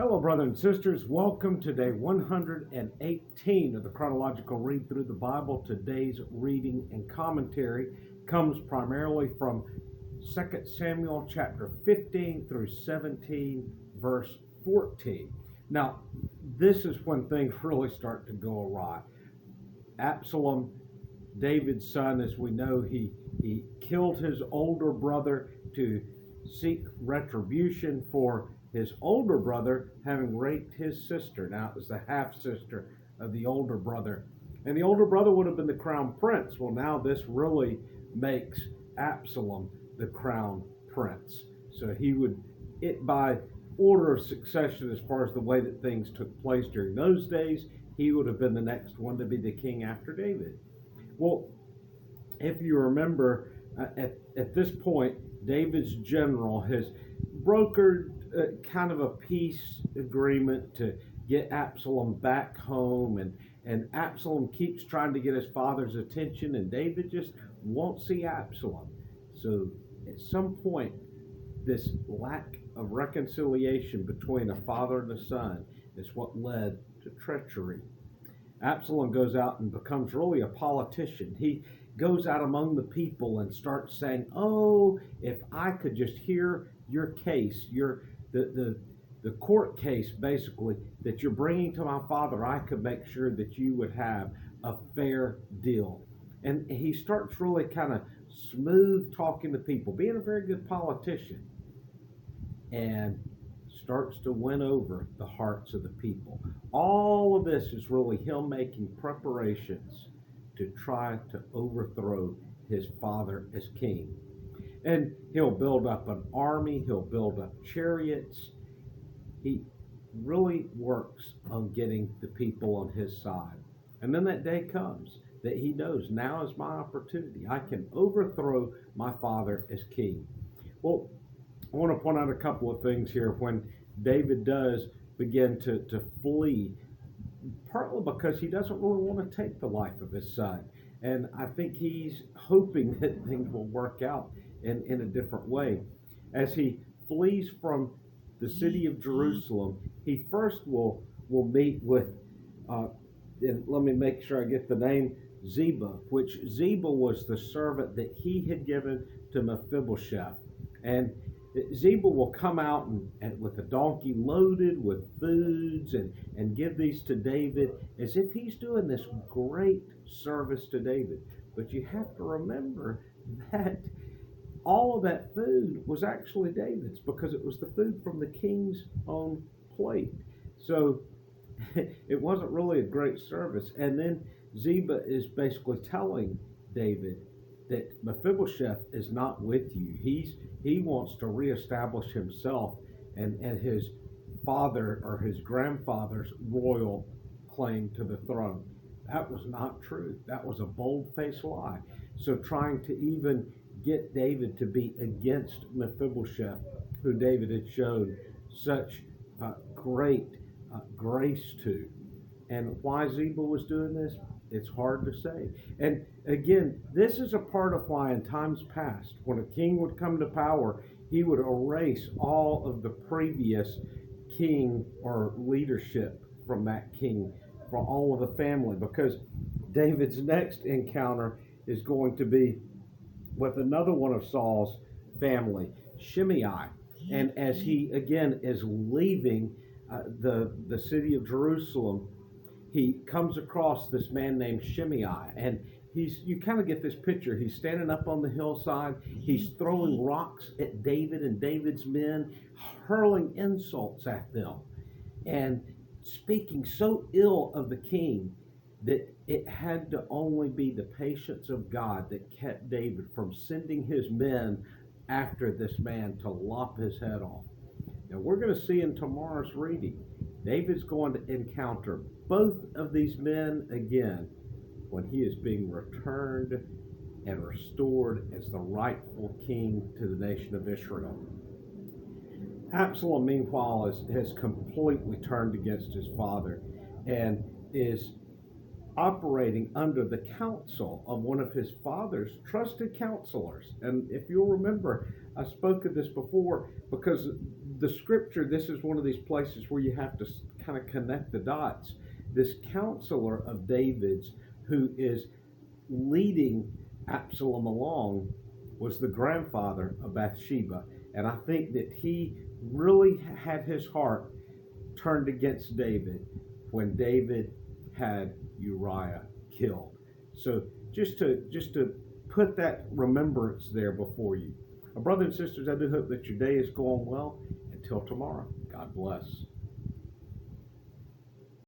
Hello, brothers and sisters. Welcome to day 118 of the Chronological Read Through the Bible. Today's reading and commentary comes primarily from 2 Samuel chapter 15 through 17, verse 14. Now, this is when things really start to go awry. Absalom, David's son, as we know, he killed his older brother to seek retribution for his older brother having raped his sister. Now, it was the half sister of the older brother. And the older brother would have been the crown prince. Well, now this really makes Absalom the crown prince. So he would, it by order of succession, as far as the way that things took place during those days, he would have been the next one to be the king after David. Well, if you remember, at this point, David's general has brokered kind of a peace agreement to get Absalom back home, and Absalom keeps trying to get his father's attention, and David just won't see Absalom. So at some point, this lack of reconciliation between a father and a son is what led to treachery. Absalom goes out and becomes really a politician. He goes out among the people and starts saying, "Oh, if I could just hear your case, the court case basically that you're bringing to my father, I could make sure that you would have a fair deal." And he starts really kind of smooth talking to people, being a very good politician, and starts to win over the hearts of the people. All of this is really him making preparations to try to overthrow his father as king. And he'll build up an army, he'll build up chariots. He really works on getting the people on his side. And then that day comes that he knows, now is my opportunity. I can overthrow my father as king. Well, I want to point out a couple of things here. When David does begin to flee, partly because he doesn't really want to take the life of his son. And I think he's hoping that things will work out in a different way. As he flees from the city of Jerusalem, he first will meet with, and let me make sure I get the name, Ziba, which Ziba was the servant that he had given to Mephibosheth. And Ziba will come out and with a donkey loaded with foods and give these to David as if he's doing this great service to David. But you have to remember that all of that food was actually David's, because it was the food from the king's own plate. So it wasn't really a great service. And then Ziba is basically telling David that Mephibosheth is not with you. He wants to reestablish himself and his father or his grandfather's royal claim to the throne. That was not true. That was a bold-faced lie. So trying to even get David to be against Mephibosheth, who David had shown such great grace to. And why Ziba was doing this, it's hard to say. And again, this is a part of why in times past, when a king would come to power, he would erase all of the previous king or leadership from that king, from all of the family, because David's next encounter is going to be with another one of Saul's family, Shimei. And as he again is leaving the city of Jerusalem, he comes across this man named Shimei, and you kind of get this picture. He's standing up on the hillside. He's throwing rocks at David and David's men, hurling insults at them, and speaking so ill of the king that it had to only be the patience of God that kept David from sending his men after this man to lop his head off. Now, we're going to see in tomorrow's reading, David's going to encounter both of these men again when he is being returned and restored as the rightful king to the nation of Israel. Absalom, meanwhile, has completely turned against his father and is operating under the counsel of one of his father's trusted counselors. And if you'll remember, I spoke of this before, because the scripture, this is one of these places where you have to kind of connect the dots. This counselor of David's who is leading Absalom along was the grandfather of Bathsheba. And I think that he really had his heart turned against David when David had Uriah killed. So just to put that remembrance there before you. Brothers and sisters, I do hope that your day is going well. Until tomorrow, God bless.